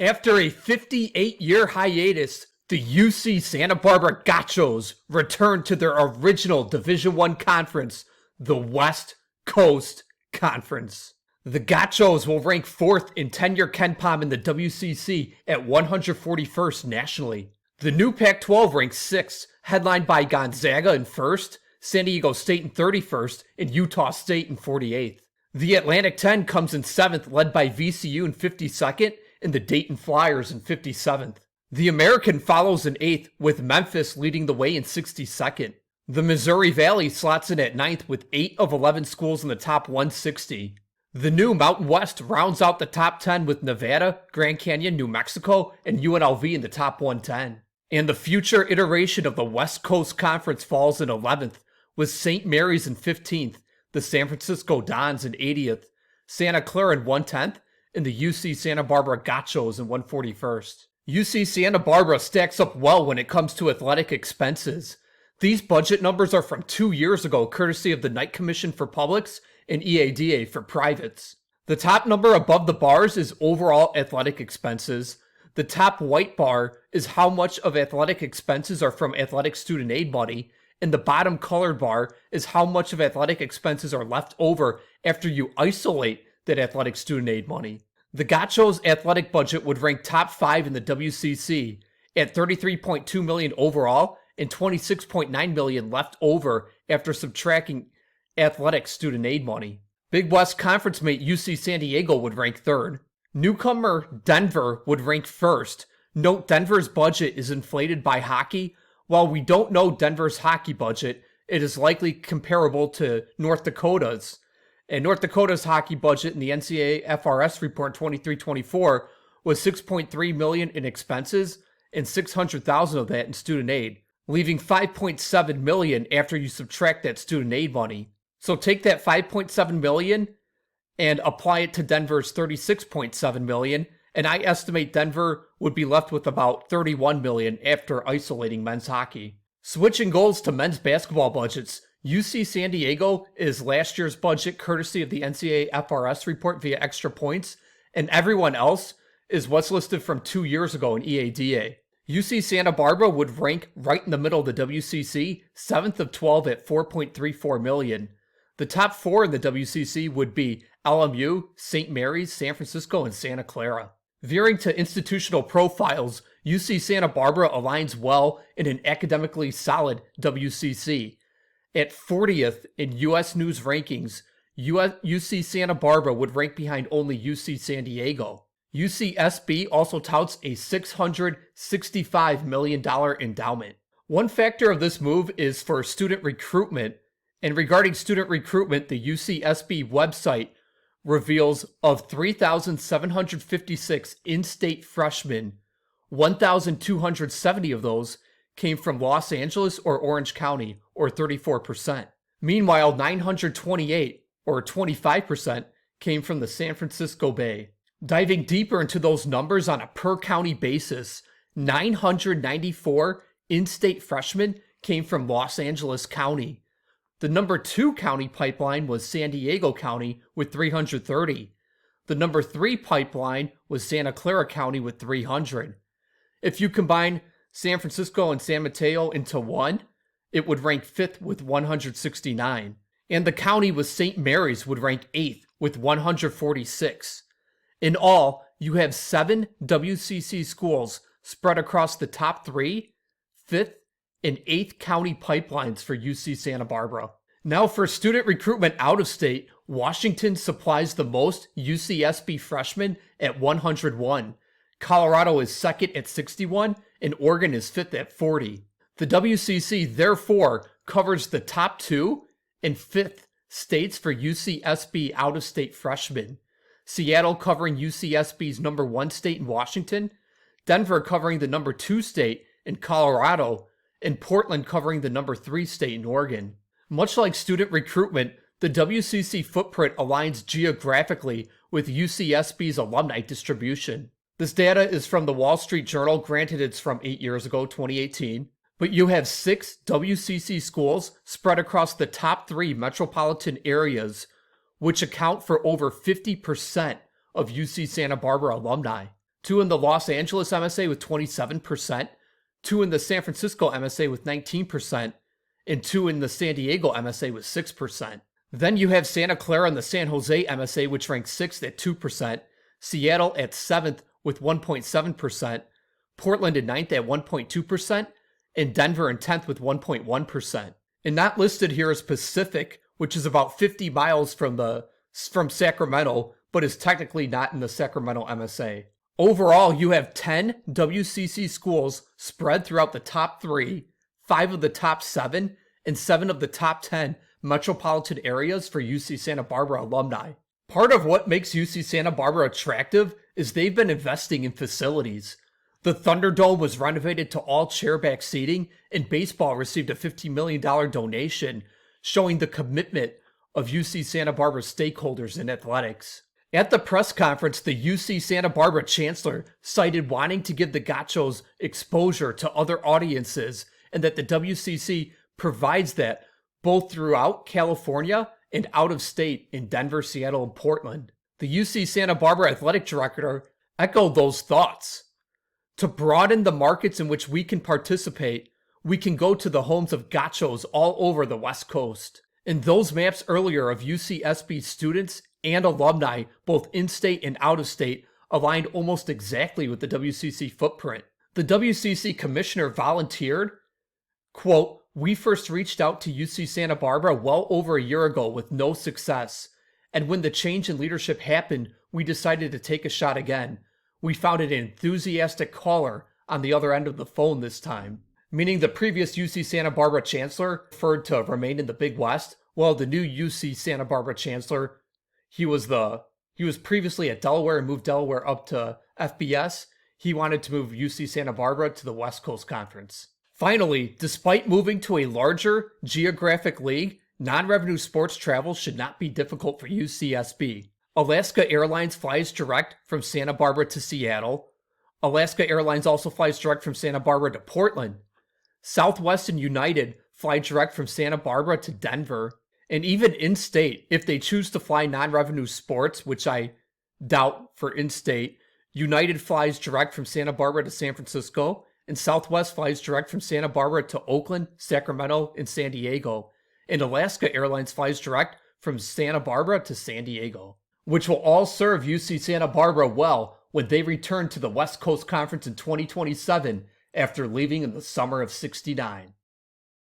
After a 58-year hiatus, the UC Santa Barbara Gauchos returned to their original Division I conference, the West Coast Conference. The Gauchos will rank 4th in tenure KenPom in the WCC at 141st nationally. The new Pac-12 ranks 6th, headlined by Gonzaga in 1st, San Diego State in 31st, and Utah State in 48th. The Atlantic 10 comes in 7th, led by VCU in 52nd, and the Dayton Flyers in 57th. The American follows in 8th, with Memphis leading the way in 62nd. The Missouri Valley slots in at 9th with 8 of 11 schools in the top 160. The new Mountain West rounds out the top 10 with Nevada, Grand Canyon, New Mexico, and UNLV in the top 110. And the future iteration of the West Coast Conference falls in 11th, with St. Mary's in 15th, the San Francisco Dons in 80th, Santa Clara in 110th, and the UC Santa Barbara Gauchos in 141st. UC Santa Barbara stacks up well when it comes to athletic expenses. These budget numbers are from 2 years ago, courtesy of the Knight Commission for Publics and EADA for privates. The top number above the bars is overall athletic expenses. The top white bar is how much of athletic expenses are from athletic student aid money, and the bottom colored bar is how much of athletic expenses are left over after you isolate that athletic student aid money. The Gauchos athletic budget would rank top 5 in the WCC at $33.2 million overall and $26.9 million left over after subtracting athletic student aid money. Big West Conference mate UC San Diego would rank 3rd. Newcomer Denver would rank 1st. Note Denver's budget is inflated by hockey. While we don't know Denver's hockey budget, it is likely comparable to North Dakota's. And North Dakota's hockey budget in the NCAA FRS report 23-24 was $6.3 million in expenses and $600,000 of that in student aid, leaving $5.7 million after you subtract that student aid money. So take that $5.7 million and apply it to Denver's $36.7 million, and I estimate Denver would be left with about $31 million after isolating men's hockey. Switching goals to men's basketball budgets, UC San Diego is last year's budget courtesy of the NCAA FRS report via extra points, and everyone else is what's listed from 2 years ago in EADA. UC Santa Barbara would rank right in the middle of the WCC, 7th of 12 at $4.34 million. The top 4 in the WCC would be LMU, St. Mary's, San Francisco, and Santa Clara. Veering to institutional profiles, UC Santa Barbara aligns well in an academically solid WCC. At 40th in U.S. News rankings, UC Santa Barbara would rank behind only UC San Diego. UCSB also touts a $665 million endowment. One factor of this move is for student recruitment, and regarding student recruitment, the UCSB website reveals of 3,756 in-state freshmen, 1,270 of those came from Los Angeles or Orange County, or 34%. Meanwhile, 928, or 25%, came from the San Francisco Bay. Diving deeper into those numbers on a per-county basis, 994 in-state freshmen came from Los Angeles County. The number 2 county pipeline was San Diego County with 330. The number 3 pipeline was Santa Clara County with 300. If you combine San Francisco and San Mateo into one, it would rank 5th with 169. And the county with St. Mary's would rank 8th with 146. In all, you have 7 WCC schools spread across the top 3, 5th, and 8th county pipelines for UC Santa Barbara. Now for student recruitment out of state, Washington supplies the most UCSB freshmen at 101. Colorado is 2nd at 61, and Oregon is 5th at 40. The WCC therefore covers the top 2 and 5th states for UCSB out-of-state freshmen. Seattle covering UCSB's number 1 state in Washington, Denver covering the number 2 state in Colorado, and Portland covering the number 3 state in Oregon. Much like student recruitment, the WCC footprint aligns geographically with UCSB's alumni distribution. This data is from the Wall Street Journal, granted it's from 8 years ago, 2018, but you have 6 WCC schools spread across the top 3 metropolitan areas, which account for over 50% of UC Santa Barbara alumni. 2 in the Los Angeles MSA with 27%, 2 in the San Francisco MSA with 19%, and 2 in the San Diego MSA with 6%. Then you have Santa Clara and the San Jose MSA, which ranks 6th at 2%, Seattle at 7th with 1.7%, Portland at 9th at 1.2%, and Denver in 10th with 1.1%. And not listed here is Pacific, which is about 50 miles from Sacramento, but is technically not in the Sacramento MSA. Overall, you have 10 WCC schools spread throughout the top 3, 5 of the top 7, and 7 of the top 10 metropolitan areas for UC Santa Barbara alumni. Part of what makes UC Santa Barbara attractive is they've been investing in facilities. The Thunderdome was renovated to all chairback seating, and baseball received a $50 million donation, showing the commitment of UC Santa Barbara stakeholders in athletics. At the press conference, the UC Santa Barbara chancellor cited wanting to give the Gauchos exposure to other audiences and that the WCC provides that both throughout California and out of state in Denver, Seattle, and Portland. The UC Santa Barbara athletic director echoed those thoughts. To broaden the markets in which we can participate, we can go to the homes of Gauchos all over the West Coast. And those maps earlier of UCSB students and alumni, both in-state and out-of-state, aligned almost exactly with the WCC footprint. The WCC commissioner volunteered, quote, "We first reached out to UC Santa Barbara well over a year ago with no success. And when the change in leadership happened, we decided to take a shot again. We found an enthusiastic caller on the other end of the phone this time." Meaning the previous UC Santa Barbara chancellor preferred to remain in the Big West, while the new UC Santa Barbara chancellor, he was previously at Delaware and moved Delaware up to FBS. He wanted to move UC Santa Barbara to the West Coast Conference. Finally, despite moving to a larger geographic league, non-revenue sports travel should not be difficult for UCSB. Alaska Airlines flies direct from Santa Barbara to Seattle. Alaska Airlines also flies direct from Santa Barbara to Portland. Southwest and United fly direct from Santa Barbara to Denver. And even in-state, if they choose to fly non-revenue sports, which I doubt for in-state, United flies direct from Santa Barbara to San Francisco, and Southwest flies direct from Santa Barbara to Oakland, Sacramento, and San Diego. And Alaska Airlines flies direct from Santa Barbara to San Diego, which will all serve UC Santa Barbara well when they return to the West Coast Conference in 2027 after leaving in the summer of '69.